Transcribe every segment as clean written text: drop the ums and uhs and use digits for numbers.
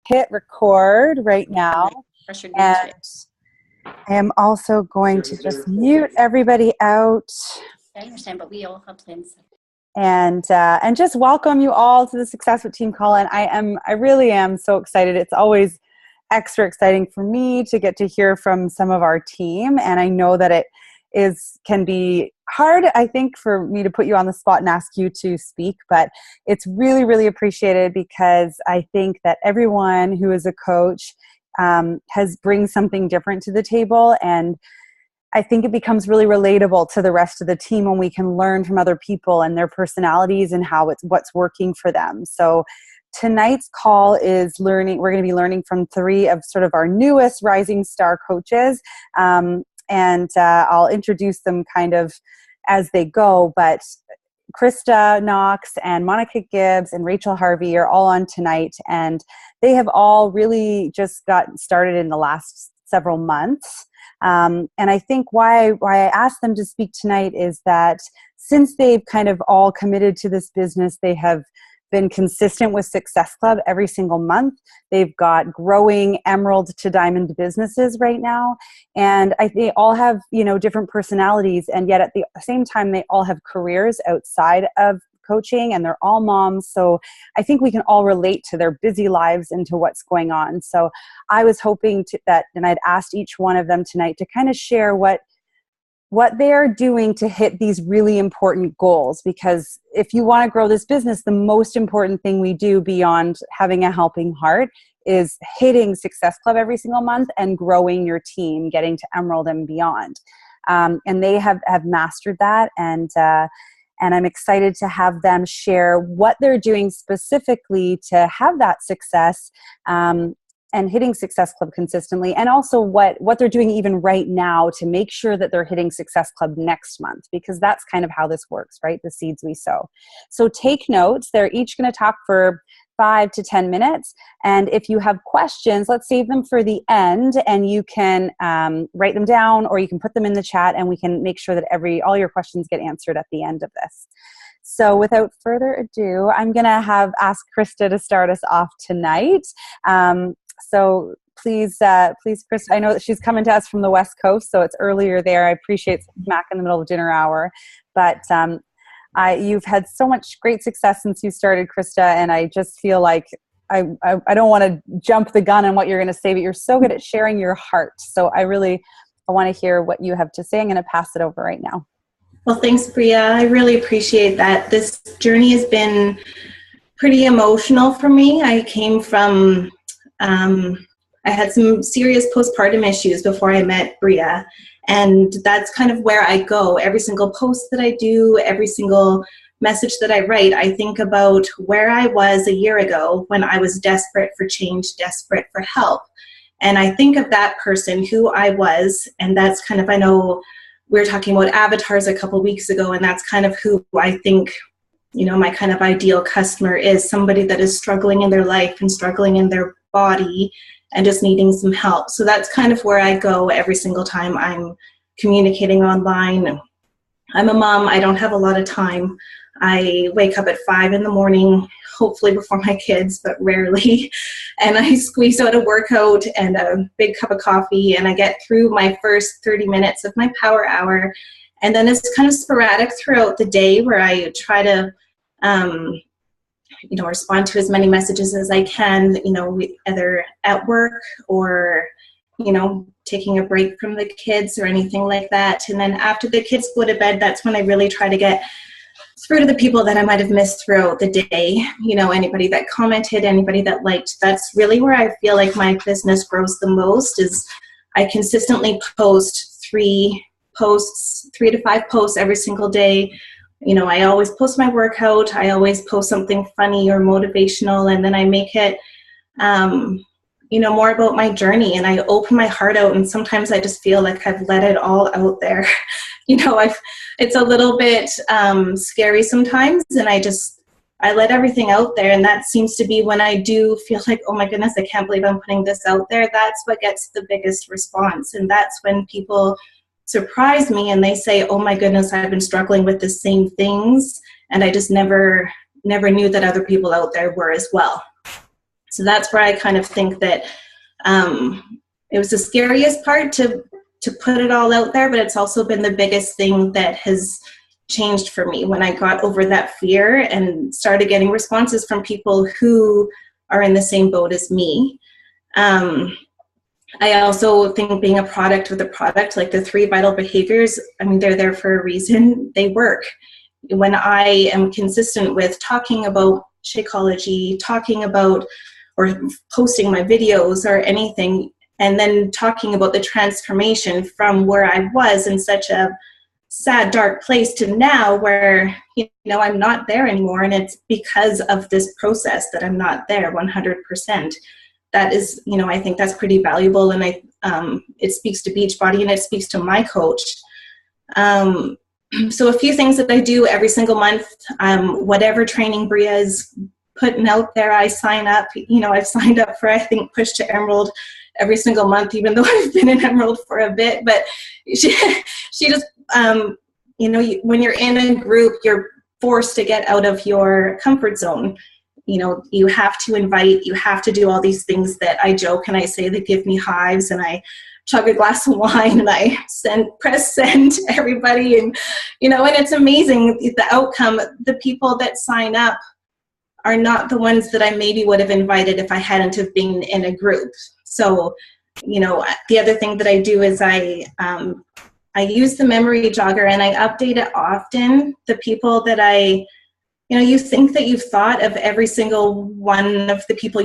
hit record right now. And I am also going to just mute everybody out. I understand, but we all have plans. And just welcome you all to the Successfit team call. And I really am so excited. It's always extra exciting for me to get to hear from some of our team. And I know that it can be hard, I think, for me to put you on the spot and ask you to speak, but it's really, really appreciated because I think that everyone who is a coach brings something different to the table, and I think it becomes really relatable to the rest of the team when we can learn from other people and their personalities and what's working for them. So tonight's call is we're going to be learning from 3 of sort of our newest rising star coaches. And I'll introduce them kind of as they go, but Krista Knox and Monica Gibbs and Rachel Harvey are all on tonight, and they have all really just gotten started in the last several months. And I think why I asked them to speak tonight is that since they've kind of all committed to this business, they have been consistent with Success Club every single month. They've got growing emerald to diamond businesses right now. And they all have, different personalities. And yet at the same time, they all have careers outside of coaching, and they're all moms. So I think we can all relate to their busy lives and to what's going on. So I was hoping and I'd asked each one of them tonight to kind of share what they're doing to hit these really important goals. Because if you want to grow this business, the most important thing we do beyond having a helping heart is hitting Success Club every single month and growing your team, getting to Emerald and beyond. And they have mastered that. And I'm excited to have them share what they're doing specifically to have that success and hitting Success Club consistently, and also what they're doing even right now to make sure that they're hitting Success Club next month, because that's kind of how this works, right? The seeds we sow. So take notes. They're each going to talk for 5 to 10 minutes. And if you have questions, let's save them for the end, and you can write them down, or you can put them in the chat, and we can make sure that all your questions get answered at the end of this. So without further ado, I'm going to ask Krista to start us off tonight. So please, Krista, I know that she's coming to us from the West Coast, so it's earlier there. I appreciate it's smack in the middle of dinner hour, but you've had so much great success since you started, Krista, and I just feel like I don't want to jump the gun on what you're going to say, but you're so good at sharing your heart. So I want to hear what you have to say. I'm going to pass it over right now. Well, thanks, Bria. I really appreciate that. This journey has been pretty emotional for me. I came from I had some serious postpartum issues before I met Bria, and that's kind of where I go. Every single post that I do, every single message that I write, I think about where I was a year ago when I was desperate for change, desperate for help. And I think of that person, who I was, and that's kind of, I know we were talking about avatars a couple weeks ago, and that's kind of who I think, my kind of ideal customer is, somebody that is struggling in their life and struggling in their body and just needing some help. So that's kind of where I go every single time I'm communicating online. I'm a mom. I don't have a lot of time. I wake up at 5 in the morning, hopefully before my kids, but rarely. And I squeeze out a workout and a big cup of coffee, and I get through my first 30 minutes of my power hour. And then it's kind of sporadic throughout the day where I try to respond to as many messages as I can, either at work or, taking a break from the kids or anything like that. And then after the kids go to bed, that's when I really try to get through to the people that I might have missed throughout the day. Anybody that commented, anybody that liked. That's really where I feel like my business grows the most, is I consistently post 3 to 5 posts every single day. I always post my workout. I always post something funny or motivational, and then I make it, more about my journey, and I open my heart out, and sometimes I just feel like I've let it all out there. It's a little bit scary sometimes, and I let everything out there, and that seems to be when I do feel like, oh my goodness, I can't believe I'm putting this out there. That's what gets the biggest response, and that's when people surprise me and they say, oh my goodness, I've been struggling with the same things, and I just never knew that other people out there were as well. So that's where I kind of think that it was the scariest part to put it all out there, but it's also been the biggest thing that has changed for me when I got over that fear and started getting responses from people who are in the same boat as me. I also think being a product with a product, like the 3 vital behaviors, I mean, they're there for a reason. They work. When I am consistent with talking about Shakeology, talking about or posting my videos or anything, and then talking about the transformation from where I was in such a sad, dark place to now where, I'm not there anymore. And it's because of this process that I'm not there 100%. That is, I think that's pretty valuable. And it speaks to Beachbody and it speaks to my coach. So a few things that I do every single month, whatever training Bria is putting out there, I sign up. I've signed up for, I think, Push to Emerald every single month, even though I've been in Emerald for a bit. But she just, when you're in a group, you're forced to get out of your comfort zone. You have to invite, you have to do all these things that I joke and I say that give me hives, and I chug a glass of wine and I press send to everybody. And, and it's amazing the outcome. The people that sign up are not the ones that I maybe would have invited if I hadn't have been in a group. So, the other thing that I do is I use the memory jogger and I update it often. The people that you think that you've thought of every single one of the people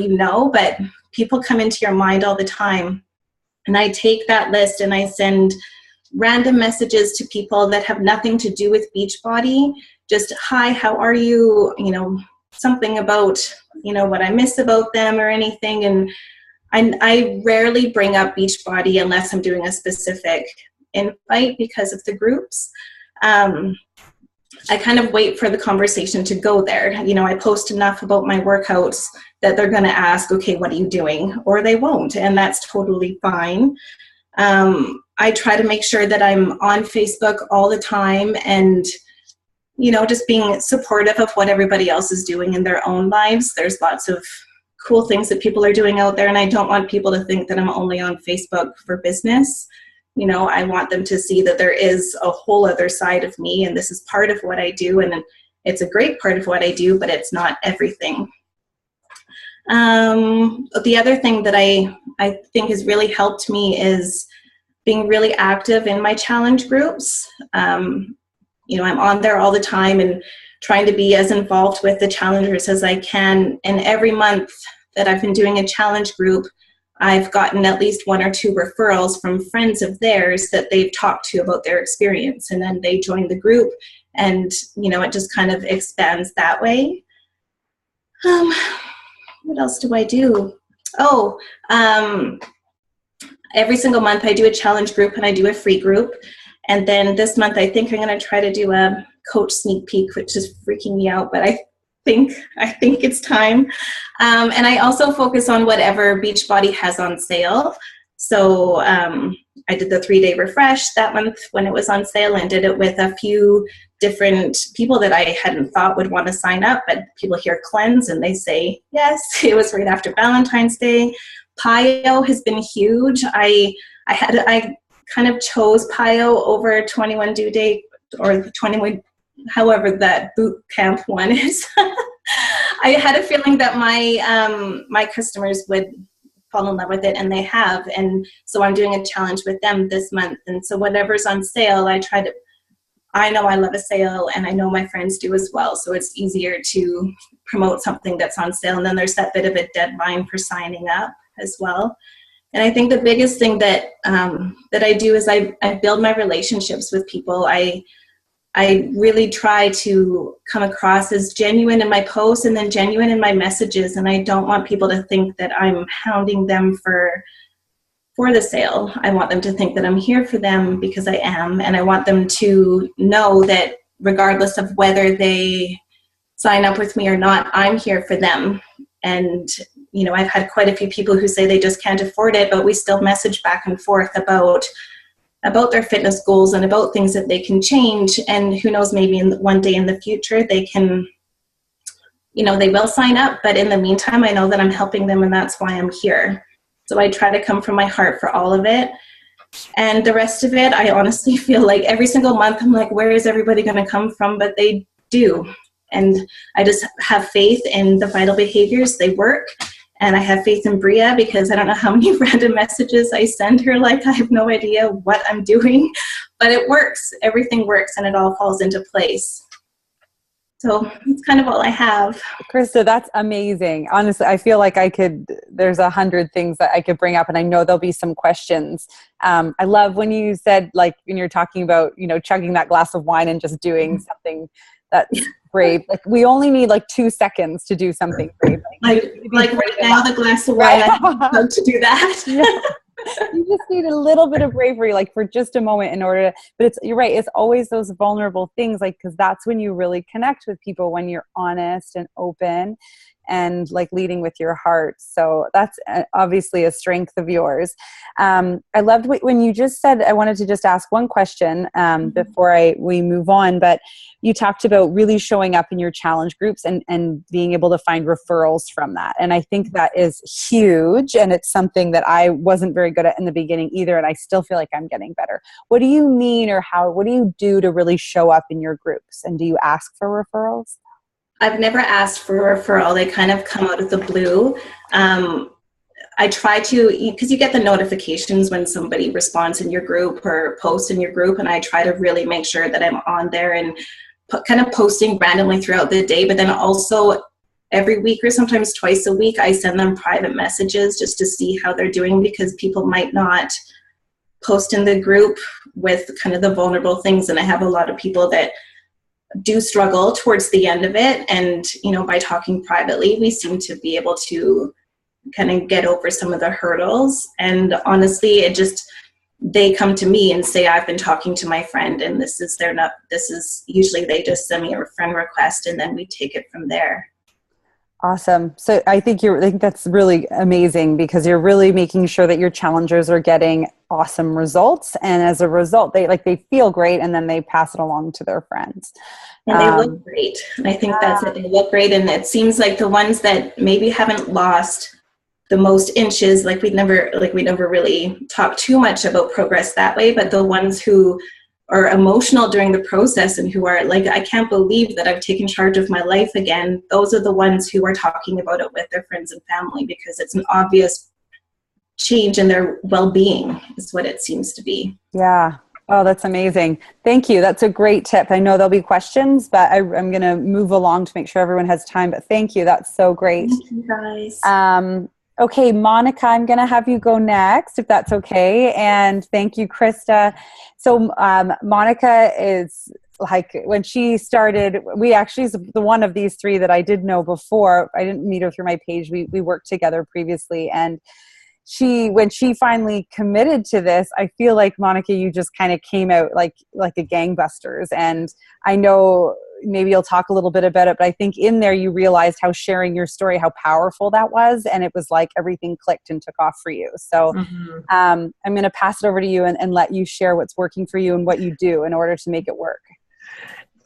but people come into your mind all the time. And I take that list and I send random messages to people that have nothing to do with Beachbody. Just, hi, how are you? Something about, what I miss about them or anything. And I rarely bring up Beachbody unless I'm doing a specific invite because of the groups. I kind of wait for the conversation to go there. I post enough about my workouts that they're going to ask, okay, what are you doing? Or they won't, and that's totally fine. I try to make sure that I'm on Facebook all the time and, just being supportive of what everybody else is doing in their own lives. There's lots of cool things that people are doing out there, and I don't want people to think that I'm only on Facebook for business. I want them to see that there is a whole other side of me, and this is part of what I do, and it's a great part of what I do, but it's not everything. The other thing that I think has really helped me is being really active in my challenge groups. I'm on there all the time and trying to be as involved with the challengers as I can. And every month that I've been doing a challenge group, I've gotten at least 1 or 2 referrals from friends of theirs that they've talked to about their experience. And then they join the group and, it just kind of expands that way. What else do I do? Every single month I do a challenge group and I do a free group. And then this month I think I'm going to try to do a coach sneak peek, which is freaking me out, but I think it's time. And I also focus on whatever Beachbody has on sale. So I did the 3-day refresh that month when it was on sale and did it with a few different people that I hadn't thought would want to sign up, but people hear cleanse and they say yes. It was right after Valentine's Day. PIO has been huge. I kind of chose PIO over 21 due date or 21, however that boot camp one is. I had a feeling that my customers would fall in love with it, and they have. And so I'm doing a challenge with them this month. And so whatever's on sale, I know I love a sale, and I know my friends do as well. So it's easier to promote something that's on sale. And then there's that bit of a deadline for signing up as well. And I think the biggest thing that I do is I build my relationships with people. I really try to come across as genuine in my posts and then genuine in my messages. And I don't want people to think that I'm hounding them for the sale. I want them to think that I'm here for them because I am. And I want them to know that regardless of whether they sign up with me or not, I'm here for them. And, I've had quite a few people who say they just can't afford it, but we still message back and forth about their fitness goals and about things that they can change. And who knows, maybe one day in the future they can they will sign up, but in the meantime, I know that I'm helping them, and that's why I'm here. So I try to come from my heart for all of it. And the rest of it, I honestly feel like every single month, I'm like, where is everybody going to come from? But they do. And I just have faith in the vital behaviors. They work. And I have faith in Bria, because I don't know how many random messages I send her. Like, I have no idea what I'm doing, but it works. Everything works, and it all falls into place. So it's kind of all I have. Krista, that's amazing. Honestly, I feel like there's 100 things that I could bring up, and I know there'll be some questions. I love when you said, like, when you're talking about, chugging that glass of wine and just doing something that's brave. Like, we only need like 2 seconds to do something brave. Like right now, the glass of wine, I have to do that. Yeah. You just need a little bit of bravery, like, for just a moment in order to, but you're right. It's always those vulnerable things, like, because that's when you really connect with people, when you're honest and open and like leading with your heart. So that's obviously a strength of yours. I loved when you just said, I wanted to just ask one question before we move on, but you talked about really showing up in your challenge groups and being able to find referrals from that. And I think that is huge. And it's something that I wasn't very good at in the beginning either. And I still feel like I'm getting better. What do you mean, or what do you do to really show up in your groups? And do you ask for referrals? I've never asked for a referral. They kind of come out of the blue. I try to, because you get the notifications when somebody responds in your group or posts in your group, and I try to really make sure that I'm on there and kind of posting randomly throughout the day. But then also every week or sometimes twice a week, I send them private messages just to see how they're doing, because people might not post in the group with kind of the vulnerable things. And I have a lot of people that do struggle towards the end of it. And, by talking privately, we seem to be able to kind of get over some of the hurdles. And honestly, they come to me and say, I've been talking to my friend, and usually they just send me a friend request, and then we take it from there. Awesome. So I think that's really amazing, because you're really making sure that your challengers are getting awesome results. And as a result, they feel great, and then they pass it along to their friends. And they look great. And I think that's it. They look great. And it seems like the ones that maybe haven't lost the most inches, we never really talk too much about progress that way, but the ones who are emotional during the process and who are like, I can't believe that I've taken charge of my life again, those are the ones who are talking about it with their friends and family, because it's an obvious change in their well-being is what it seems to be. Yeah. Oh, that's amazing. Thank you. That's a great tip. I know there'll be questions, but I'm going to move along to make sure everyone has time, but thank you. That's so great. Thank you, guys. Okay, Monica, I'm going to have you go next, if that's okay. And thank you, Krista. So Monica is like, when she started, we actually is the one of these three that I did know before. I didn't meet her through my page. We worked together previously. And when she finally committed to this, I feel like, Monica, you just kind of came out like a gangbusters. And I know maybe you'll talk a little bit about it, but I think in there you realized how sharing your story, how powerful that was. And it was like everything clicked and took off for you. So I'm going to pass it over to you and let you share what's working for you and what you do in order to make it work.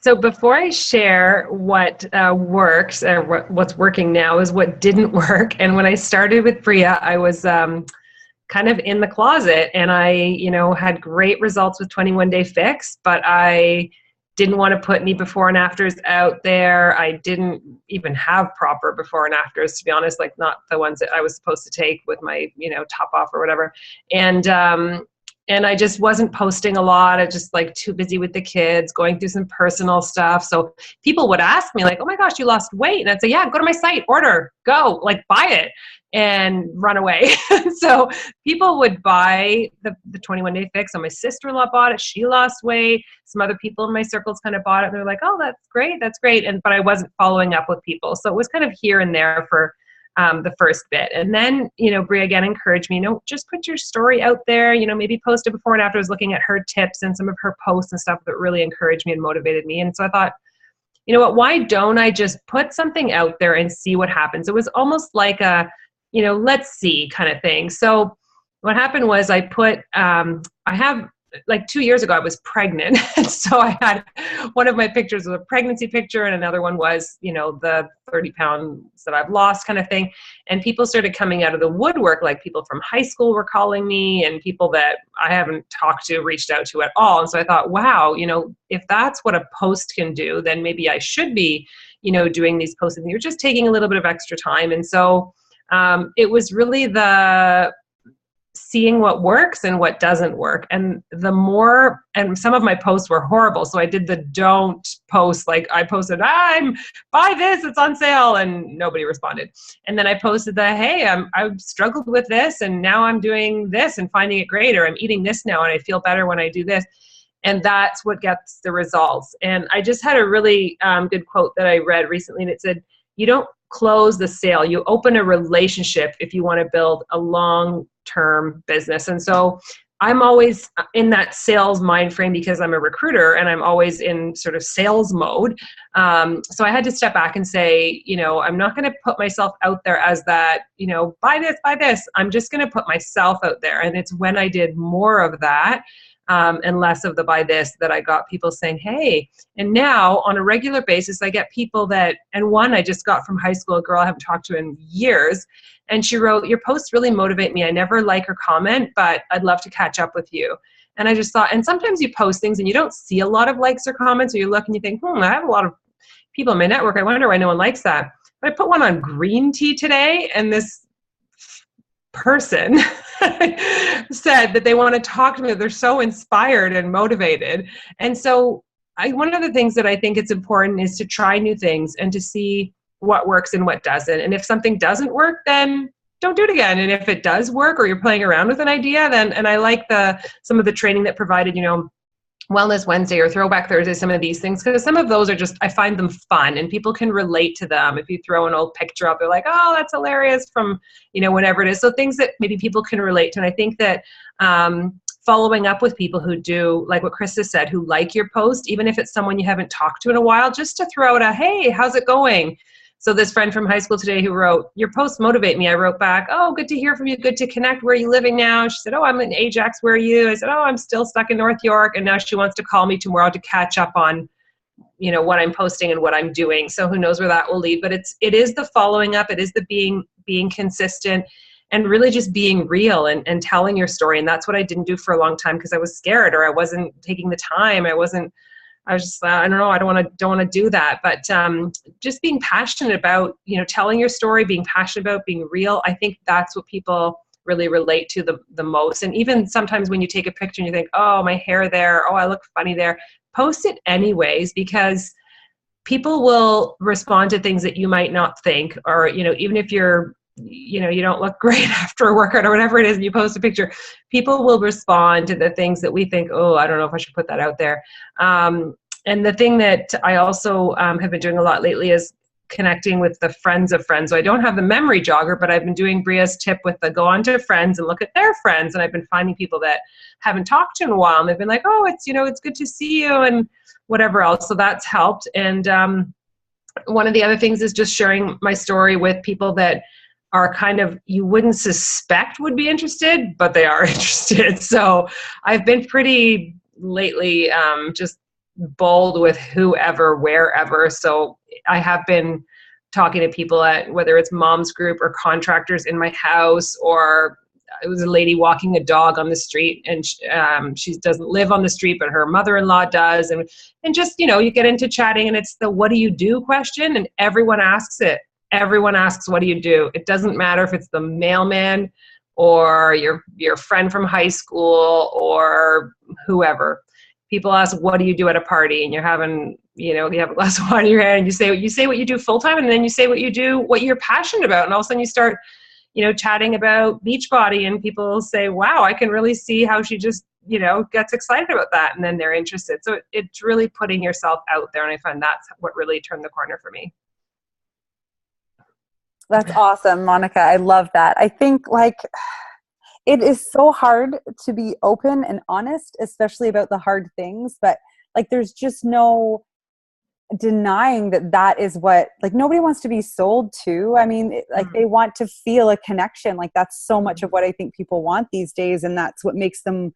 So before I share what works or what's working now is what didn't work. And when I started with Bria, I was kind of in the closet, and I, had great results with 21 Day Fix, but I didn't want to put any before and afters out there. I didn't even have proper before and afters, to be honest, like not the ones that I was supposed to take with my, top off or whatever. And I just wasn't posting a lot. I just too busy with the kids, going through some personal stuff. So people would ask me like, oh my gosh, you lost weight. And I'd say, yeah, go to my site, order, go, buy it and run away. So people would buy the 21 Day Fix. So my sister-in-law bought it. She lost weight. Some other people in my circles kind of bought it. And they're like, oh, that's great. That's great. But I wasn't following up with people. So it was kind of here and there for the first bit. And then, Bria again encouraged me, just put your story out there, maybe post it before and after. I was looking at her tips and some of her posts and stuff that really encouraged me and motivated me. And so I thought, why don't I just put something out there and see what happens? It was almost like a, let's see kind of thing. So what happened was I put, I have like 2 years ago, I was pregnant. And so I had one of my pictures was a pregnancy picture, and another one was, the 30 pounds that I've lost kind of thing. And people started coming out of the woodwork, like people from high school were calling me, and people that I haven't talked to, reached out to at all. And so I thought, wow, if that's what a post can do, then maybe I should be, doing these posts. And you're just taking a little bit of extra time. And so it was really the seeing what works and what doesn't work. And and some of my posts were horrible. So I did the don't post, like I posted, buy this, it's on sale, and nobody responded. And then I posted hey, I've struggled with this, and now I'm doing this and finding it great, or I'm eating this now and I feel better when I do this. And that's what gets the results. And I just had a really good quote that I read recently, and it said, you don't close the sale, you open a relationship if you want to build a long-term business. And so I'm always in that sales mind frame because I'm a recruiter and I'm always in sort of sales mode. So I had to step back and say, I'm not going to put myself out there as that, buy this. I'm just going to put myself out there. And it's when I did more of that, and less of the buy this, that I got people saying, hey. And now on a regular basis, I get people and one I just got from high school, a girl I haven't talked to in years. And she wrote, your posts really motivate me. I never like or comment, but I'd love to catch up with you. And I just thought, and sometimes you post things and you don't see a lot of likes or comments, or you look and you think, I have a lot of people in my network. I wonder why no one likes that. But I put one on green tea today, and this person said that they want to talk to me. They're so inspired and motivated. And so one of the things that I think it's important is to try new things and to see what works and what doesn't. And if something doesn't work, then don't do it again. And if it does work, or you're playing around with an idea, then, and I like some of the training that provided, Wellness Wednesday or Throwback Thursday, some of these things, because some of those are just, I find them fun and people can relate to them. If you throw an old picture up, they're like, oh, that's hilarious from, whatever it is. So things that maybe people can relate to. And I think that following up with people who do, like what Krista said, who like your post, even if it's someone you haven't talked to in a while, just to throw out hey, how's it going? So this friend from high school today who wrote, your posts motivate me. I wrote back, oh, good to hear from you. Good to connect. Where are you living now? She said, oh, I'm in Ajax. Where are you? I said, oh, I'm still stuck in North York. And now she wants to call me tomorrow to catch up on, what I'm posting and what I'm doing. So who knows where that will lead. But it is the following up. It is the being consistent and really just being real and telling your story. And that's what I didn't do for a long time because I was scared, or I wasn't taking the time. I was just, I don't know, I don't want to do that. But just being passionate about, telling your story, being passionate about being real. I think that's what people really relate to the most. And even sometimes when you take a picture and you think, oh, my hair there, oh, I look funny there, post it anyways, because people will respond to things that you might not think, or, even if you're, you don't look great after a workout or whatever it is, and you post a picture, people will respond to the things that we think, oh, I don't know if I should put that out there. And the thing that I also have been doing a lot lately is connecting with the friends of friends. So I don't have the memory jogger, but I've been doing Bria's tip with the go on to friends and look at their friends. And I've been finding people that haven't talked to in a while, and they've been like, oh, it's, it's good to see you and whatever else. So that's helped. And one of the other things is just sharing my story with people that are kind of, you wouldn't suspect would be interested, but they are interested. So I've been pretty lately just bold with whoever, wherever. So I have been talking to people at, whether it's mom's group or contractors in my house, or it was a lady walking a dog on the street, and she doesn't live on the street, but her mother-in-law does. And just, you get into chatting, and it's the what do you do question, and everyone asks it. Everyone asks, what do you do? It doesn't matter if it's the mailman or your friend from high school or whoever. People ask, what do you do at a party? And you're having, you have a glass of wine in your hand, and you say what you do full time, and then you say what you do, what you're passionate about. And all of a sudden you start, chatting about Beachbody, and people say, wow, I can really see how she just, gets excited about that. And then they're interested. So it's really putting yourself out there. And I find that's what really turned the corner for me. That's awesome, Monica. I love that. I think it is so hard to be open and honest, especially about the hard things, but there's just no denying that is what, nobody wants to be sold to. I mean, they want to feel a connection. That's so much of what I think people want these days. And that's what makes them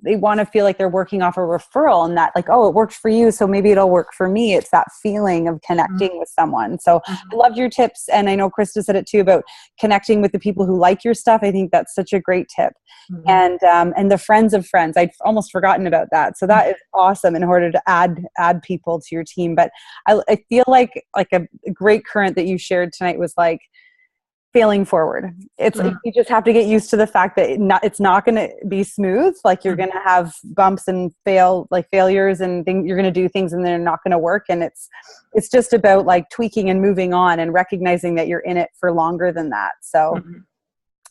want to feel like they're working off a referral, and that like, oh, it worked for you, so maybe it'll work for me. It's that feeling of connecting with someone. So I loved your tips. And I know Krista said it too about connecting with the people who like your stuff. I think that's such a great tip. And the friends of friends, I'd almost forgotten about that. So that is awesome in order to add people to your team. But I feel like a great current that you shared tonight was like, failing forward. It's like you just have to get used to the fact that it's not going to be smooth. Like you're going to have bumps and failures and you're going to do things and they're not going to work. And it's just about like tweaking and moving on and recognizing that you're in it for longer than that. So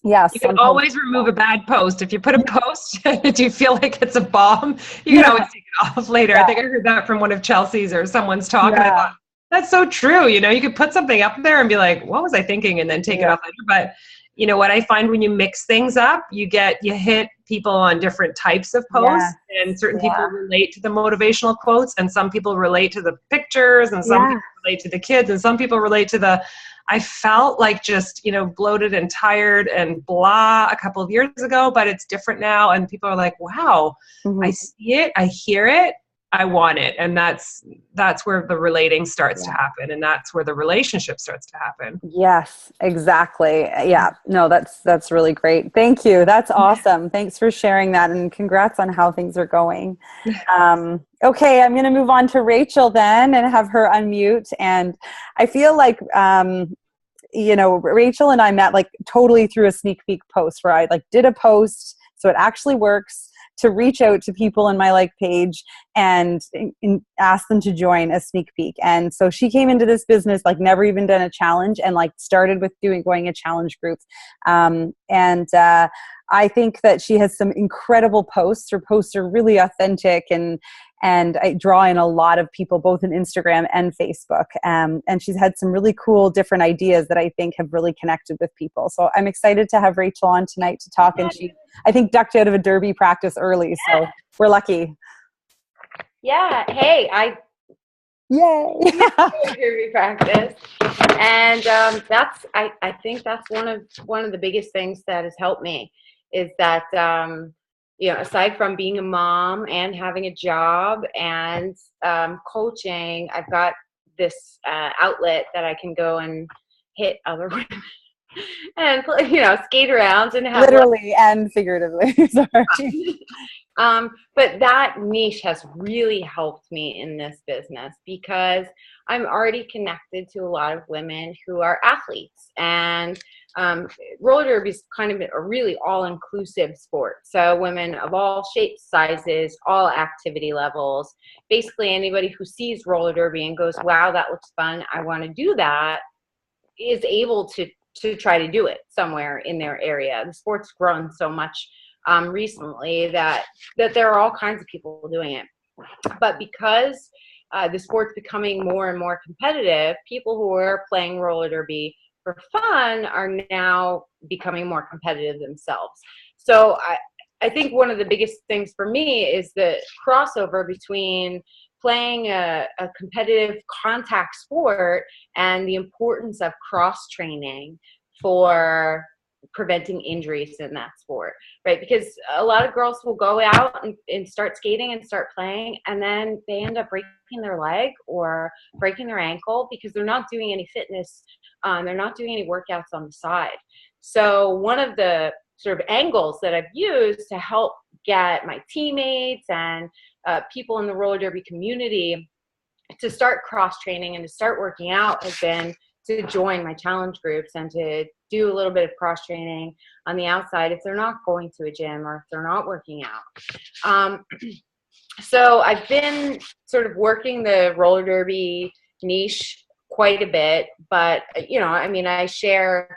yeah. You can always remove a bad post. If you put a post, do you feel like it's a bomb? You can always take it off later. I think I heard that from one of Chelsea's or someone's talk. And I thought, that's so true. You know, you could put something up there and be like, what was I thinking? And then take it off later. But you know what I find when you mix things up, you hit people on different types of posts, and certain people relate to the motivational quotes, and some people relate to the pictures, and some people relate to the kids, and some people relate to I felt like just, you know, bloated and tired and blah a couple of years ago, but it's different now. And people are like, wow, I see it. I hear it. I want it. And that's where the relating starts to happen. And that's where the relationship starts to happen. Yes, exactly. Yeah, no, that's really great. Thank you. That's awesome. Thanks for sharing that, and congrats on how things are going. Okay, I'm going to move on to Rachel then and have her unmute. And I feel like, you know, Rachel and I met like totally through a sneak peek post where I like did a post. So it actually works to reach out to people in my like page and ask them to join a sneak peek. And so she came into this business, like never even done a challenge, and like started with going a challenge group. I think that she has some incredible posts. Her posts are really authentic, and I draw in a lot of people, both in Instagram and Facebook. And she's had some really cool different ideas that I think have really connected with people. So I'm excited to have Rachel on tonight to talk. And she, I think, ducked out of a derby practice early. So we're lucky. Yeah. Hey, Yay. derby practice. And I think that's one of the biggest things that has helped me is that, you know, aside from being a mom and having a job and coaching, I've got this outlet that I can go and hit other women and, you know, skate around and have literally and figuratively. Sorry. But that niche has really helped me in this business because I'm already connected to a lot of women who are athletes, and roller derby is kind of a really all-inclusive sport. So women of all shapes, sizes, all activity levels, basically anybody who sees roller derby and goes, wow, that looks fun, I want to do that, is able to try to do it somewhere in their area. The sport's grown so much recently that there are all kinds of people doing it. But because the sport's becoming more and more competitive, people who are playing roller derby for fun are now becoming more competitive themselves. So I think one of the biggest things for me is the crossover between playing a competitive contact sport and the importance of cross-training for preventing injuries in that sport, right? Because a lot of girls will go out and start skating and start playing, and then they end up breaking their leg or breaking their ankle because they're not doing any fitness. They're not doing any workouts on the side. So one of the sort of angles that I've used to help get my teammates and people in the roller derby community to start cross-training and to start working out has been to join my challenge groups and to do a little bit of cross-training on the outside if they're not going to a gym or if they're not working out. So I've been sort of working the roller derby niche quite a bit, but, you know, I mean, I share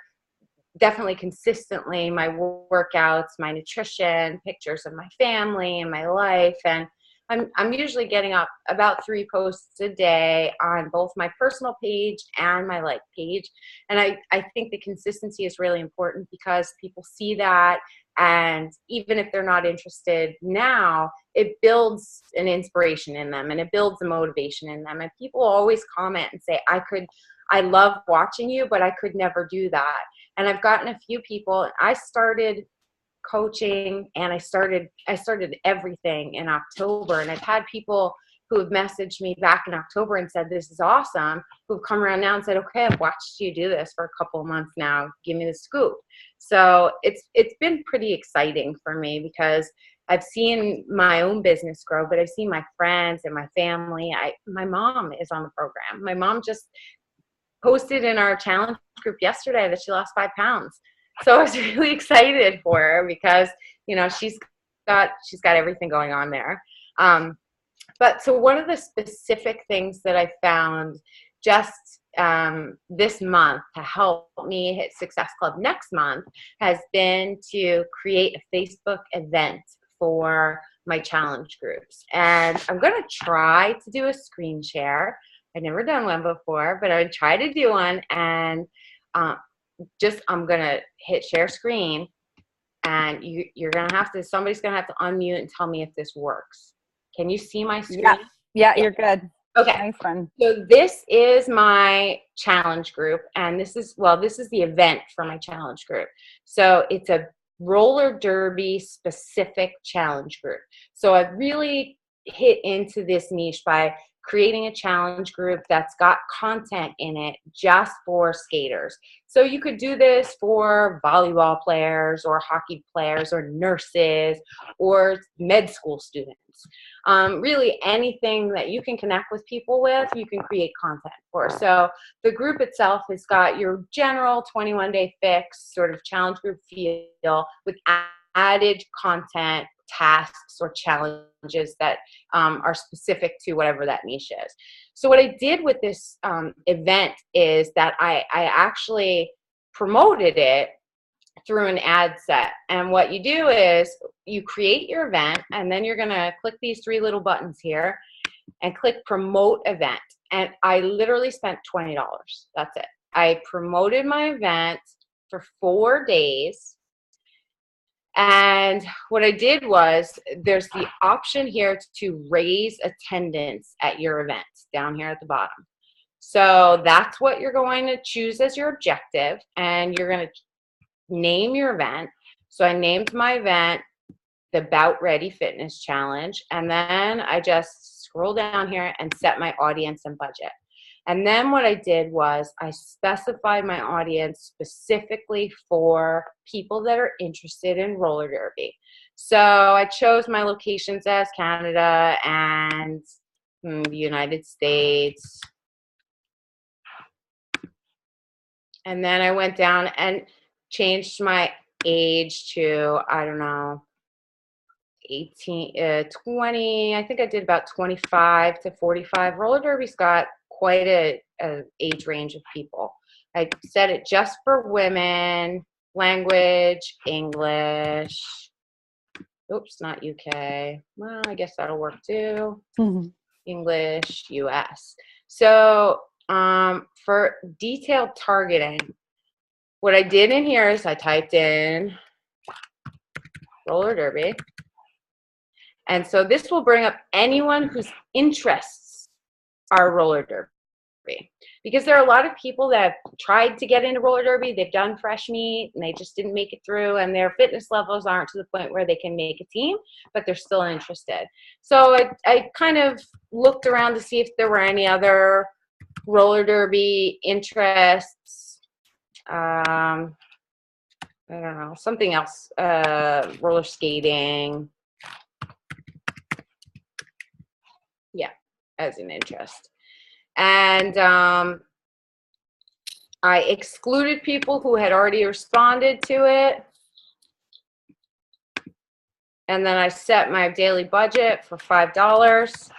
definitely consistently my workouts, my nutrition, pictures of my family and my life, and I'm usually getting up about 3 posts a day on both my personal page and my like page. And I think the consistency is really important because people see that, and even if they're not interested now, it builds an inspiration in them and it builds a motivation in them. And people always comment and say, I love watching you, but I could never do that. And I've gotten a few people. I started coaching, and I started everything in October, and I've had people who have messaged me back in October and said, this is awesome, who've come around now and said, okay, I've watched you do this for a couple of months now, give me the scoop. So it's been pretty exciting for me because I've seen my own business grow, but I've seen my friends and my family. My mom is on the program. My mom just posted in our challenge group yesterday that she lost 5 pounds. So I was really excited for her because, you know, she's got everything going on there. But so one of the specific things that I found just this month to help me hit Success Club next month has been to create a Facebook event for my challenge groups. And I'm going to try to do a screen share. I've never done one before, but I would try to do one. And I'm going to hit share screen. And you're going to have to, somebody's going to have to unmute and tell me if this works. Can you see my screen? Yeah, you're good. Okay. Nice one. So this is my challenge group, and this is the event for my challenge group. So it's a roller derby specific challenge group. So I've really hit into this niche by creating a challenge group that's got content in it just for skaters. So you could do this for volleyball players or hockey players or nurses or med school students. Really anything that you can connect with people with, you can create content for. So the group itself has got your general 21-day fix sort of challenge group feel with added content, tasks, or challenges that are specific to whatever that niche is. So what I did with this event is that I actually promoted it through an ad set. And what you do is you create your event, and then you're going to click these 3 little buttons here and click promote event. And I literally spent $20. That's it. I promoted my event for 4 days. And what I did was there's the option here to raise attendance at your event down here at the bottom. So that's what you're going to choose as your objective, and you're going to name your event. So I named my event the Bout Ready Fitness Challenge, and then I just scroll down here and set my audience and budget. And then what I did was I specified my audience specifically for people that are interested in roller derby. So I chose my locations as Canada and the United States. And then I went down and changed my age to, I don't know, 20. I think I did about 25 to 45. Roller derby's got quite a age range of people. I set it just for women, language, English. Oops, not UK. Well, I guess that'll work too. English, US. So for detailed targeting, what I did in here is I typed in roller derby. And so this will bring up anyone whose interests are roller derby. Because there are a lot of people that have tried to get into roller derby, they've done fresh meet, and they just didn't make it through, and their fitness levels aren't to the point where they can make a team, but they're still interested. So I kind of looked around to see if there were any other roller derby interests. I don't know, something else, roller skating. Yeah, as an interest. And I excluded people who had already responded to it. And then I set my daily budget for $5.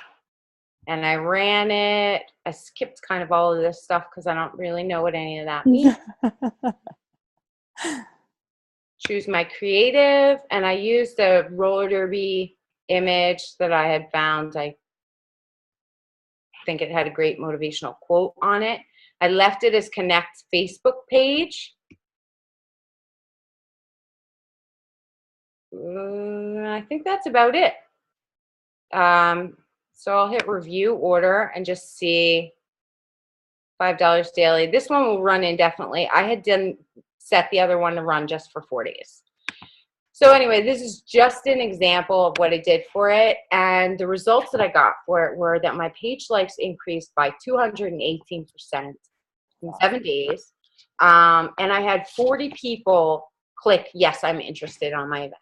And I ran it. I skipped kind of all of this stuff because I don't really know what any of that means. Choose my creative. And I used a roller derby image that I had found. I think it had a great motivational quote on it. I left it as Connect Facebook page. I think that's about it. So I'll hit review order and just see $5 daily. This one will run indefinitely. I had set the other one to run just for 4 days. So anyway, this is just an example of what I did for it. And the results that I got for it were that my page likes increased by 218% in 7 days. And I had 40 people click, yes, I'm interested on my event.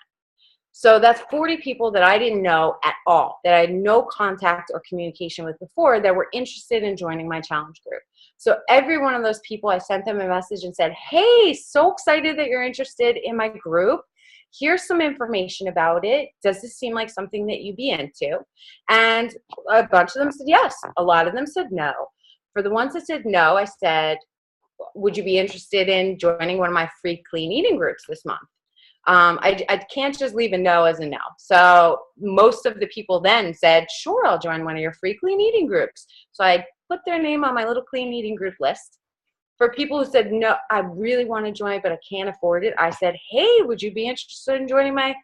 So that's 40 people that I didn't know at all, that I had no contact or communication with before, that were interested in joining my challenge group. So every one of those people, I sent them a message and said, hey, so excited that you're interested in my group. Here's some information about it. Does this seem like something that you'd be into? And a bunch of them said yes. A lot of them said no. For the ones that said no, I said, would you be interested in joining one of my free clean eating groups this month? I can't just leave a no as a no. So most of the people then said, sure, I'll join one of your free clean eating groups. So I put their name on my little clean eating group list. For people who said, no, I really want to join, but I can't afford it, I said, hey, would you be interested in joining my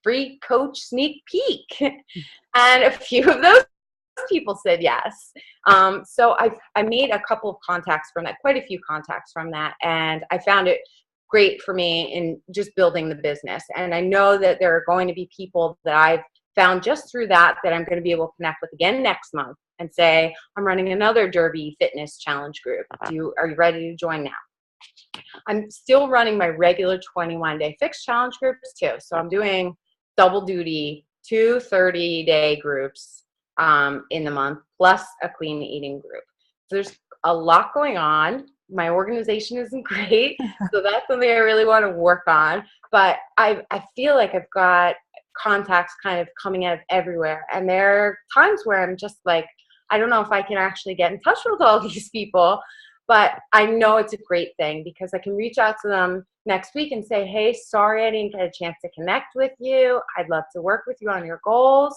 free coach sneak peek? And a few of those people said yes. So I made a couple of contacts from that, quite a few contacts from that. And I found it great for me in just building the business. And I know that there are going to be people that I've found just through that I'm going to be able to connect with again next month and say, I'm running another Derby fitness challenge group. Are you ready to join now? I'm still running my regular 21-day fixed challenge groups too. So I'm doing double duty, 2 30-day groups in the month, plus a clean eating group. So there's a lot going on. My organization isn't great, so that's something I really want to work on. But I feel like I've got contacts kind of coming out of everywhere. And there are times where I'm just like, I don't know if I can actually get in touch with all these people, but I know it's a great thing because I can reach out to them next week and say, hey, sorry I didn't get a chance to connect with you. I'd love to work with you on your goals.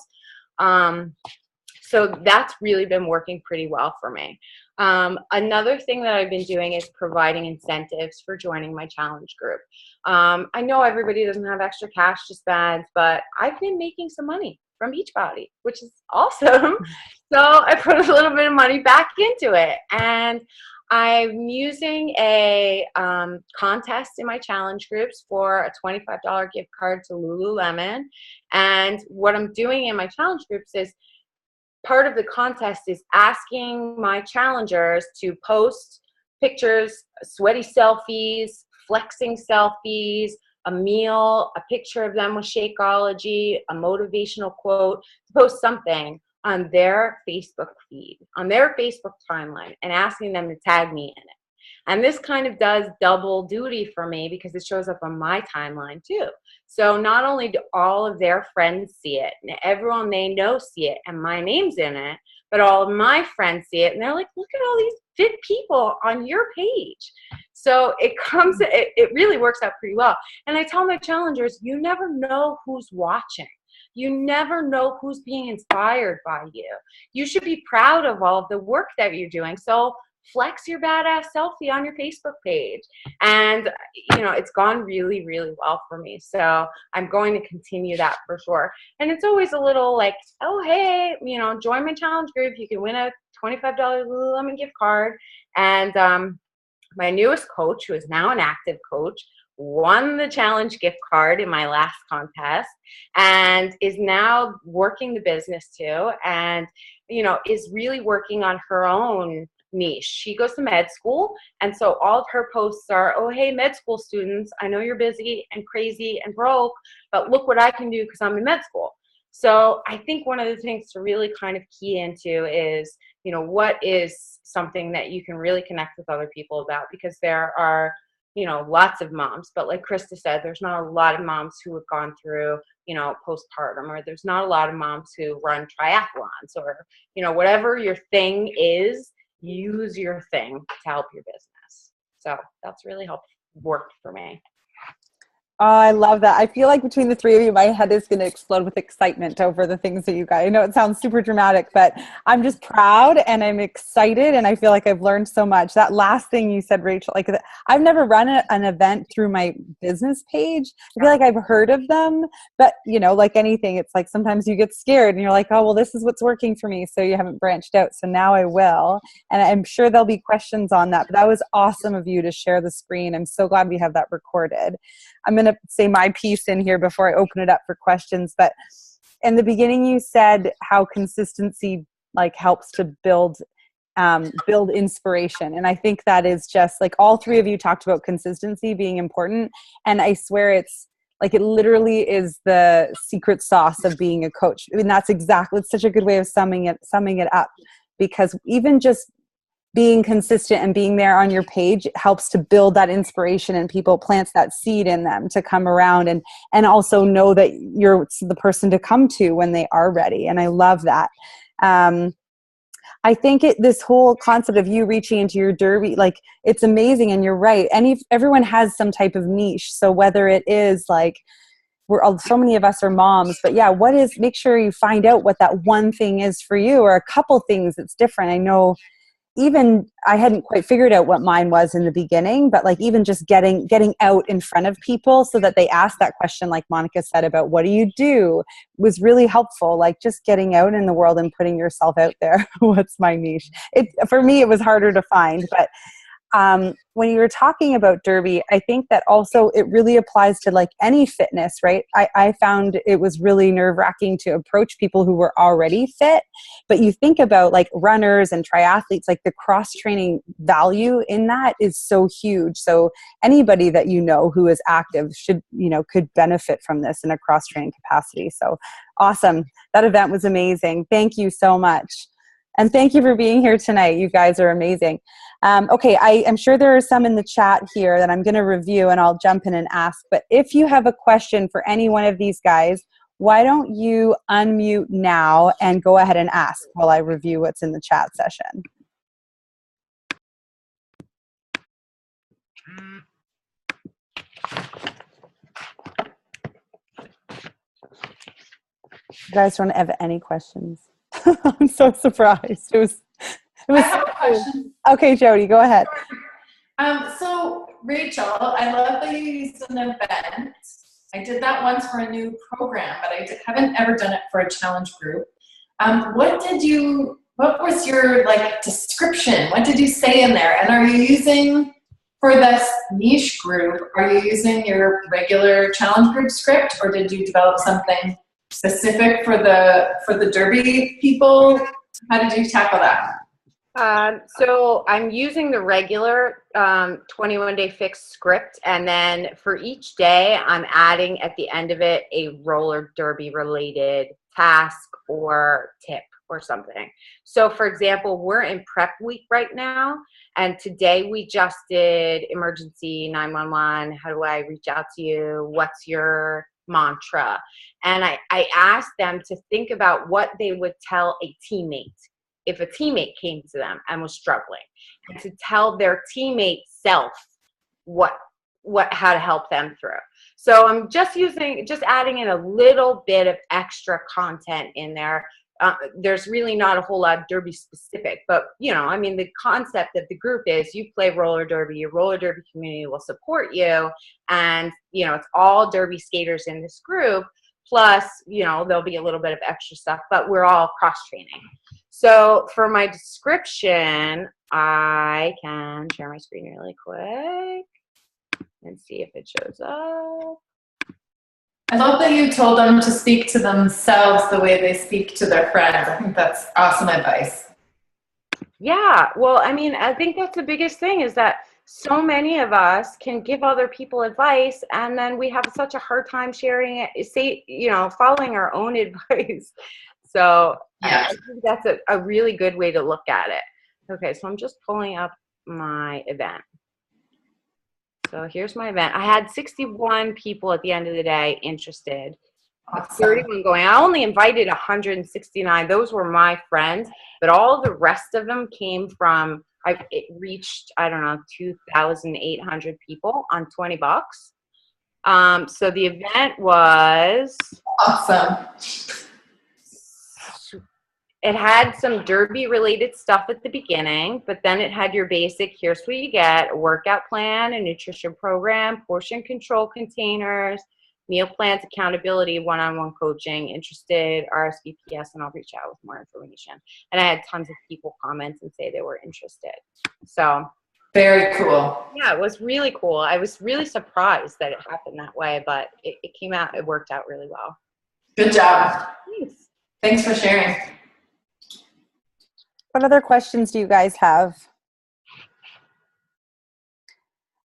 So that's really been working pretty well for me. Another thing that I've been doing is providing incentives for joining my challenge group. I know everybody doesn't have extra cash to spend, but I've been making some money from Beachbody, which is awesome. So I put a little bit of money back into it. And I'm using a contest in my challenge groups for a $25 gift card to Lululemon. And what I'm doing in my challenge groups is part of the contest is asking my challengers to post pictures, sweaty selfies, flexing selfies, a meal, a picture of them with Shakeology, a motivational quote, to post something on their Facebook feed, on their Facebook timeline, and asking them to tag me in it. And this kind of does double duty for me because it shows up on my timeline too. So not only do all of their friends see it and everyone they know see it and my name's in it, but all of my friends see it and they're like, look at all these fit people on your page. So it really works out pretty well. And I tell my challengers, you never know who's watching. You never know who's being inspired by you. You should be proud of all of the work that you're doing. So flex your badass selfie on your Facebook page. And, it's gone really, really well for me. So I'm going to continue that for sure. And it's always a little like, oh, hey, join my challenge group. You can win a $25 Lululemon gift card. And my newest coach, who is now an active coach, won the challenge gift card in my last contest and is now working the business too. And, is really working on her own niche. She goes to med school, and so all of her posts are, oh, hey, med school students, I know you're busy and crazy and broke, but look what I can do because I'm in med school. So I think one of the things to really kind of key into is, what is something that you can really connect with other people about, because there are, lots of moms, but like Krista said, there's not a lot of moms who have gone through, postpartum, or there's not a lot of moms who run triathlons, or, whatever your thing is, use your thing to help your business. So that's really worked for me. Oh, I love that. I feel like between the three of you, my head is going to explode with excitement over the things that you guys, I know it sounds super dramatic, but I'm just proud and I'm excited. And I feel like I've learned so much. That last thing you said, Rachel, like I've never run an event through my business page. I feel like I've heard of them, but like anything, it's like sometimes you get scared and you're like, oh, well, this is what's working for me. So you haven't branched out. So now I will. And I'm sure there'll be questions on that, but that was awesome of you to share the screen. I'm so glad we have that recorded. I'm going to to say my piece in here before I open it up for questions. But in the beginning, you said how consistency like helps to build inspiration. And I think that is just like all three of you talked about consistency being important. And I swear it's like, it literally is the secret sauce of being a coach. I mean, it's such a good way of summing it up, because even just being consistent and being there on your page helps to build that inspiration, and people plants that seed in them to come around and also know that you're the person to come to when they are ready. And I love that. I think this whole concept of you reaching into your derby, like, it's amazing. And you're right. Everyone has some type of niche. So whether it is like, so many of us are moms, but yeah, make sure you find out what that one thing is for you, or a couple things that's different. I know even I hadn't quite figured out what mine was in the beginning, but like even just getting out in front of people so that they ask that question, like Monica said, about what do you do, was really helpful. Like just getting out in the world and putting yourself out there. What's my niche? For me, it was harder to find, but when you were talking about derby, I think that also it really applies to like any fitness, right? I found it was really nerve-wracking to approach people who were already fit, but you think about like runners and triathletes, like the cross-training value in that is so huge. So anybody that you know who is active could benefit from this in a cross-training capacity. So awesome. That event was amazing. Thank you so much. And thank you for being here tonight. You guys are amazing. Okay, I am sure there are some in the chat here that I'm going to review, and I'll jump in and ask. But if you have a question for any one of these guys, why don't you unmute now and go ahead and ask while I review what's in the chat session. You guys don't have any questions? I'm so surprised. It was I have a question. Okay, Jody, go ahead. So Rachel, I love that you used an event. I did that once for a new program, but I haven't ever done it for a challenge group. What was your like description? What did you say in there? And are you using, for this niche group, are you using your regular challenge group script, or did you develop something specific for the derby people? How did you tackle that? So I'm using the regular 21-day fixed script, and then for each day I'm adding at the end of it a roller derby related task or tip or something. So for example, we're in prep week right now, and today we just did emergency 911. How do I reach out to you? What's your mantra? And I asked them to think about what they would tell a teammate if a teammate came to them and was struggling, and to tell their teammate self how to help them through. So I'm just adding in a little bit of extra content in there. There's really not a whole lot of derby specific, but I mean, the concept of the group is you play roller derby, your roller derby community will support you, and it's all derby skaters in this group. Plus, there'll be a little bit of extra stuff, but we're all cross training. So for my description, I can share my screen really quick and see if it shows up. I love that you told them to speak to themselves the way they speak to their friends. I think that's awesome advice. Yeah, well, I mean, I think that's the biggest thing, is that so many of us can give other people advice, and then we have such a hard time sharing it, following our own advice. So yeah. I think that's a really good way to look at it. Okay, so I'm just pulling up my event. So here's my event. I had 61 people at the end of the day interested. Awesome. 31 going. I only invited 169. Those were my friends, but all the rest of them came from, it reached, 2,800 people on $20. So the event was awesome. It had some derby related stuff at the beginning, but then it had your basic, here's what you get: a workout plan, a nutrition program, portion control containers, meal plans, accountability, one-on-one coaching. Interested, RSVPs, and I'll reach out with more information. And I had tons of people comment and say they were interested. So Very cool. Yeah, it was really cool. I was really surprised that it happened that way, but it came out, it worked out really well. Good job. Thanks. Thanks for sharing. What other questions do you guys have?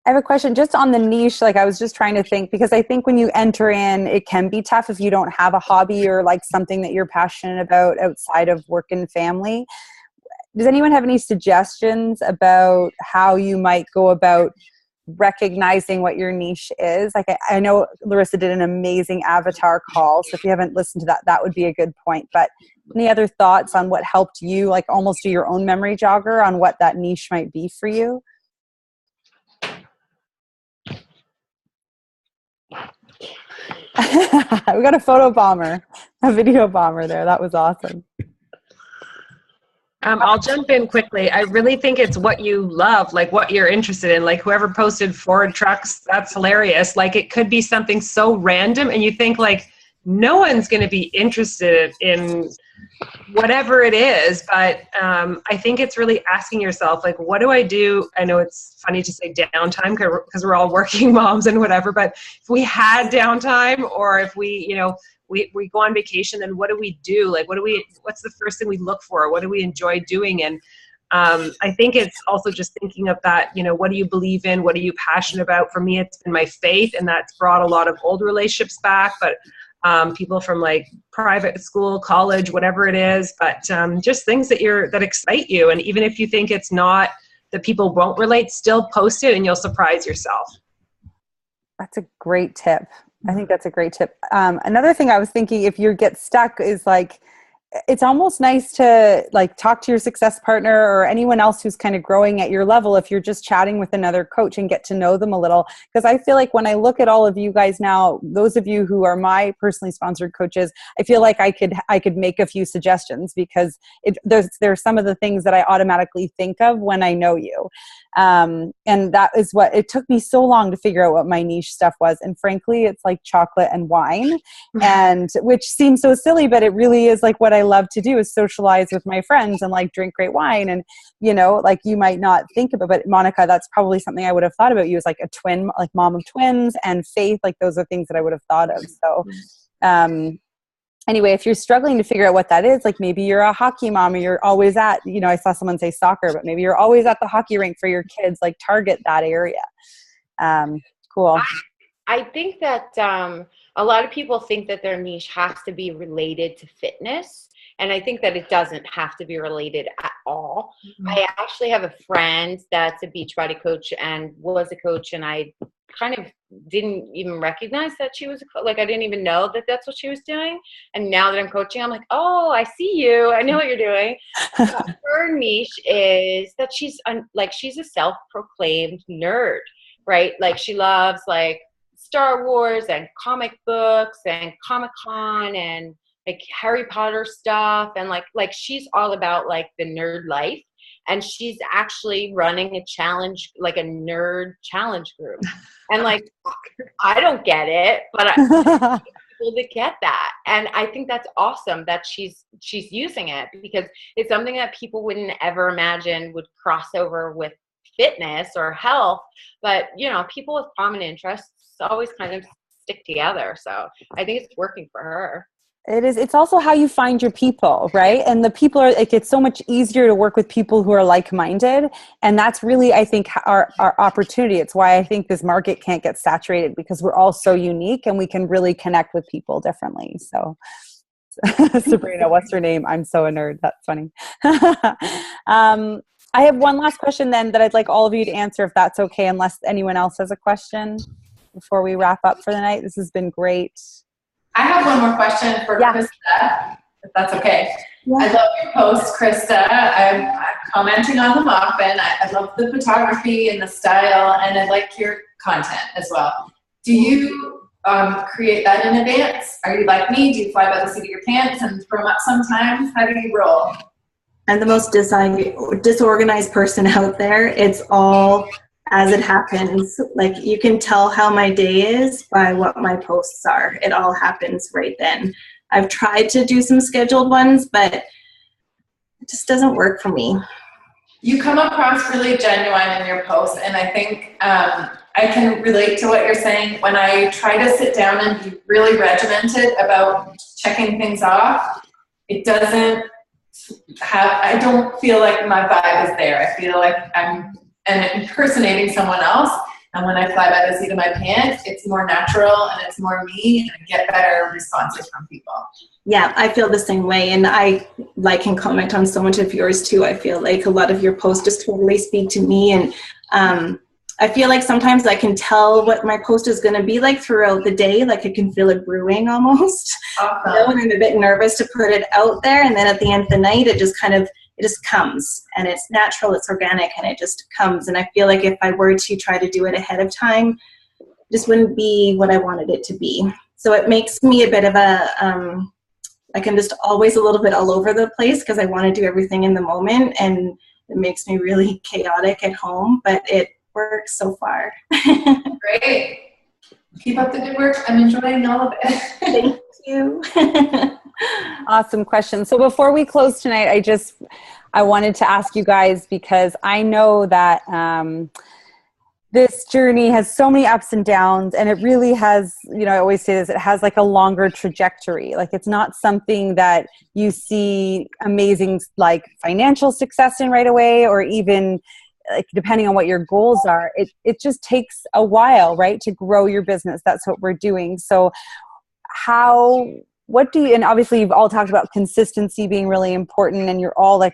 I have a question just on the niche. Like, I was just trying to think, because I think when you enter in, it can be tough if you don't have a hobby or like something that you're passionate about outside of work and family. Does anyone have any suggestions about how you might go about recognizing what your niche is? Like, I know Larissa did an amazing avatar call, so if you haven't listened to that, that would be a good point. But any other thoughts on what helped you, like, almost do your own memory jogger on what that niche might be for you? We got a photo bomber, a video bomber there. That was awesome. I'll jump in quickly. I really think it's what you love, like what you're interested in. Like whoever posted Ford trucks, that's hilarious. Like it could be something so random and you think like no one's going to be interested in whatever it is. But I think it's really asking yourself, like, what do I do? I know it's funny to say downtime because we're all working moms and whatever, but if we had downtime, or if we, you know, we go on vacation, then what do we do? Like, what's the first thing we look for? What do we enjoy doing? And I think it's also just thinking of that, you know, what do you believe in? What are you passionate about? For me, it's been my faith, and that's brought a lot of old relationships back, but people from like private school, college, whatever it is, but just things that excite you. And even if you think it's not, that people won't relate, still post it and you'll surprise yourself. That's a great tip. I think that's a great tip. Another thing I was thinking, if you get stuck, is like, it's almost nice to like talk to your success partner or anyone else who's kind of growing at your level. If you're just chatting with another coach and get to know them a little, because I feel like when I look at all of you guys now, those of you who are my personally sponsored coaches, I feel like I could make a few suggestions, because there's some of the things that I automatically think of when I know you. And that is what it took me so long to figure out what my niche stuff was. And frankly, it's like chocolate and wine, and which seems so silly, but it really is like what I love to do, is socialize with my friends and like drink great wine. And, you know, like you might not think about, but Monica, that's probably something I would have thought about you as like a twin, like mom of twins, and faith. Like those are things that I would have thought of. So, anyway, if you're struggling to figure out what that is, like maybe you're a hockey mom or you're always at, you know, I saw someone say soccer, but maybe you're always at the hockey rink for your kids, like target that area. Cool. I think that a lot of people think that their niche has to be related to fitness. And I think that it doesn't have to be related at all. Mm-hmm. I actually have a friend that's a Beachbody coach and was a coach, and I kind of didn't even recognize that she was a coach. Like, I didn't even know that that's what she was doing. And now that I'm coaching, I'm like, oh, I see you. I know what you're doing. Her niche is that she's a self-proclaimed nerd, right? Like, she loves like Star Wars and comic books and Comic-Con and like Harry Potter stuff, and like she's all about like the nerd life, and she's actually running a challenge, like a nerd challenge group. And like, I don't get it, but I want people to get that. And I think that's awesome that she's using it, because it's something that people wouldn't ever imagine would cross over with fitness or health. But, you know, people with common interests always kind of stick together. So I think it's working for her. It is. It's also how you find your people, right? And the people are, like, it's so much easier to work with people who are like-minded. And that's really, I think, our opportunity. It's why I think this market can't get saturated, because we're all so unique and we can really connect with people differently. So Sabrina, what's her name? I'm so a nerd. That's funny. I have one last question then that I'd like all of you to answer, if that's okay, unless anyone else has a question before we wrap up for the night. This has been great. I have one more question for Krista, if that's okay. Yeah. I love your posts, Krista. I'm commenting on them often. I love the photography and the style, and I like your content as well. Do you create that in advance? Are you like me? Do you fly by the seat of your pants and throw them up sometimes? How do you roll? I'm the most disorganized person out there. It's all as it happens. Like, you can tell how my day is by what my posts are. It all happens right then. I've tried to do some scheduled ones, but it just doesn't work for me. You come across really genuine in your posts, and I think I can relate to what you're saying. When I try to sit down and be really regimented about checking things off, it doesn't I don't feel like my vibe is there. I feel like I'm impersonating someone else. And when I fly by the seat of my pants, it's more natural and it's more me, and I get better responses from people. Yeah, I feel the same way. And I like and comment on so much of yours too. I feel like a lot of your posts just totally speak to me. And I feel like sometimes I can tell what my post is going to be like throughout the day. Like I can feel it brewing almost. Awesome. You know, and I'm a bit nervous to put it out there. And then at the end of the night, it just comes, and it's natural, it's organic, and it just comes. And I feel like if I were to try to do it ahead of time, this wouldn't be what I wanted it to be. So it makes me a bit of a, like I'm just always a little bit all over the place because I want to do everything in the moment, and it makes me really chaotic at home, but it works so far. Great. Keep up the good work. I'm enjoying all of it. Thank you. Awesome question. So before we close tonight, I wanted to ask you guys, because I know that this journey has so many ups and downs, and it really has, I always say this, it has like a longer trajectory. Like it's not something that you see amazing like financial success in right away, or even like depending on what your goals are, it just takes a while, right, to grow your business. That's what we're doing. So what do you, and obviously you've all talked about consistency being really important, and you're all like,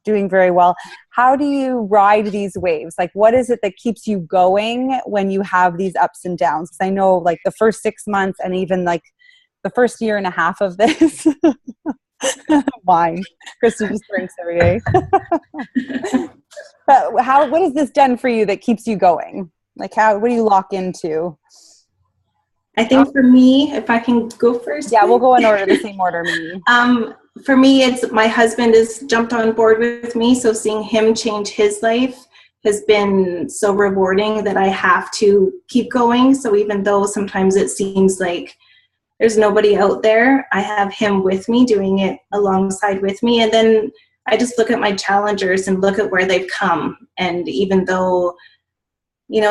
doing very well. How do you ride these waves? Like, what is it that keeps you going when you have these ups and downs? Because I know like the first 6 months and even like the first year and a half of this, wine. Krista just drinks every day. But what has this done for you that keeps you going? Like what do you lock into? I think for me, if I can go first. Yeah, we'll go in order, the same order maybe. For me, it's my husband has jumped on board with me. So seeing him change his life has been so rewarding that I have to keep going. So even though sometimes it seems like there's nobody out there, I have him with me doing it alongside with me. And then I just look at my challengers and look at where they've come. And even though,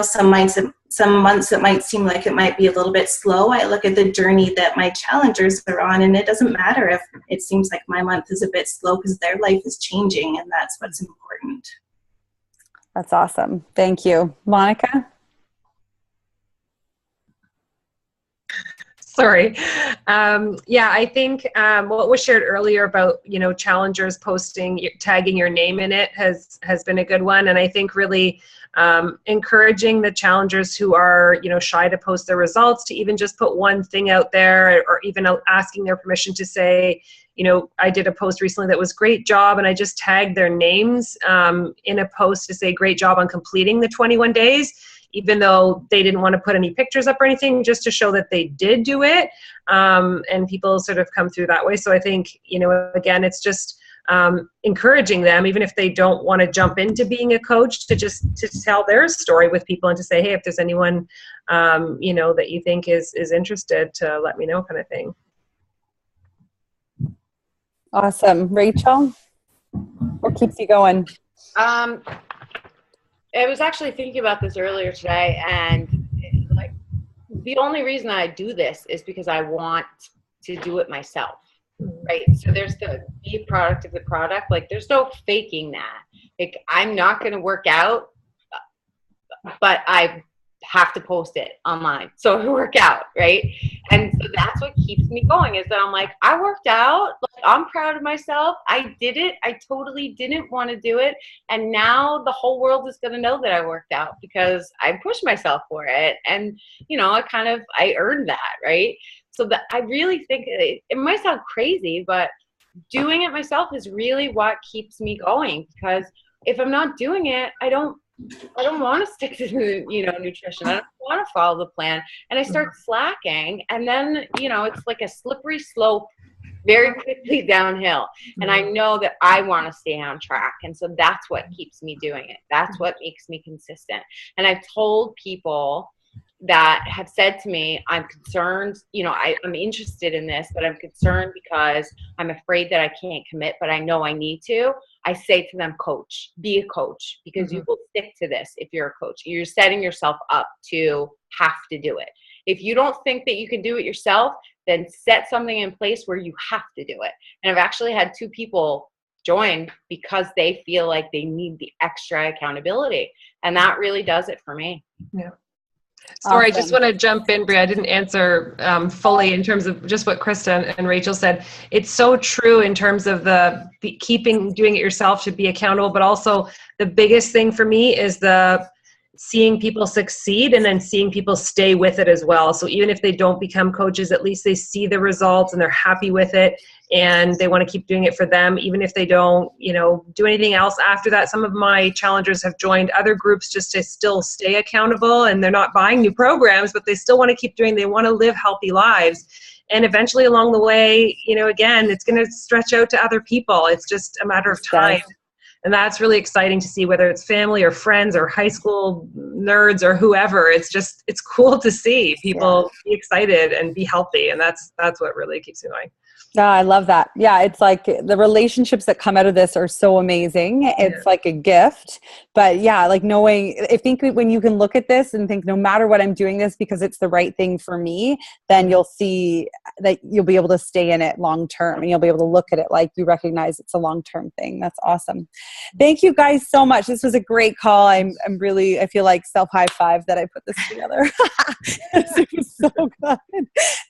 some months it might seem like it might be a little bit slow, I look at the journey that my challengers are on, and it doesn't matter if it seems like my month is a bit slow, because their life is changing, and that's what's important. That's awesome. Thank you. Monica? Sorry. I think what was shared earlier about, challengers posting, tagging your name in it has been a good one. And I think really encouraging the challengers who are, shy to post their results to even just put one thing out there, or even asking their permission to say, I did a post recently that was great job, and I just tagged their names in a post to say great job on completing the 21 days. Even though they didn't want to put any pictures up or anything, just to show that they did do it. And people sort of come through that way. So I think, again, it's just encouraging them, even if they don't want to jump into being a coach, to tell their story with people, and to say, hey, if there's anyone, that you think is interested, to let me know, kind of thing. Awesome. Rachel, what keeps you going? I was actually thinking about this earlier today, and like the only reason I do this is because I want to do it myself, right? So there's the be product of the product. Like there's no faking that. Like I'm not going to work out, but I have to post it online. So I work out, right? And so that's what keeps me going, is that I'm like, I worked out, like I'm proud of myself. I did it. I totally didn't want to do it. And now the whole world is going to know that I worked out because I pushed myself for it. And, I earned that, right? So that I really think it might sound crazy, but doing it myself is really what keeps me going, because if I'm not doing it, I don't want to stick to, nutrition. I don't want to follow the plan. And I start slacking. And then, it's like a slippery slope very quickly downhill. And I know that I want to stay on track. And so that's what keeps me doing it. That's what makes me consistent. And I've told people, that have said to me, I'm concerned, I'm interested in this, but I'm concerned because I'm afraid that I can't commit, but I know I need to. I say to them, coach, be a coach, because you will stick to this if you're a coach. You're setting yourself up to have to do it. If you don't think that you can do it yourself, then set something in place where you have to do it. And I've actually had 2 people join because they feel like they need the extra accountability. And that really does it for me. Yeah. Sorry, Awesome. I just want to jump in, Bria. I didn't answer fully in terms of just what Krista and Rachel said. It's so true in terms of the doing it yourself to be accountable, but also the biggest thing for me is the seeing people succeed and then seeing people stay with it as well. So even if they don't become coaches, at least they see the results and they're happy with it and they want to keep doing it for them, even if they don't, do anything else after that. Some of my challengers have joined other groups just to still stay accountable, and they're not buying new programs, but they still want to keep doing, they want to live healthy lives. And eventually along the way, again, it's going to stretch out to other people. It's just a matter of time. And that's really exciting to see, whether it's family or friends or high school nerds or whoever. It's cool to see people be excited and be healthy. And that's what really keeps me going. Yeah, I love that. Yeah, it's like the relationships that come out of this are so amazing. It's like a gift. But yeah, like I think when you can look at this and think, no matter what, I'm doing this because it's the right thing for me, then you'll see that you'll be able to stay in it long term, and you'll be able to look at it like you recognize it's a long term thing. That's awesome. Thank you guys so much. This was a great call. I feel like self high five that I put this together. It was so good.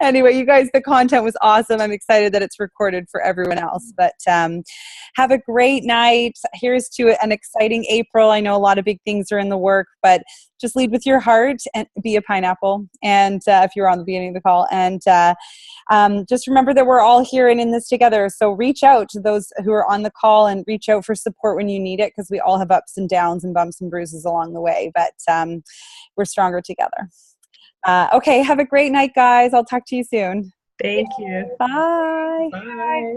Anyway, you guys, the content was awesome. I'm excited that it's recorded for everyone else, but have a great night. Here's to an exciting April. I know a lot of big things are in the work, but just lead with your heart and be a pineapple. And if you were on the beginning of the call, and just remember that we're all here and in this together. So reach out to those who are on the call and reach out for support when you need it, because we all have ups and downs and bumps and bruises along the way, but we're stronger together. Okay, have a great night, guys. I'll talk to you soon. Thank you. Bye. Bye.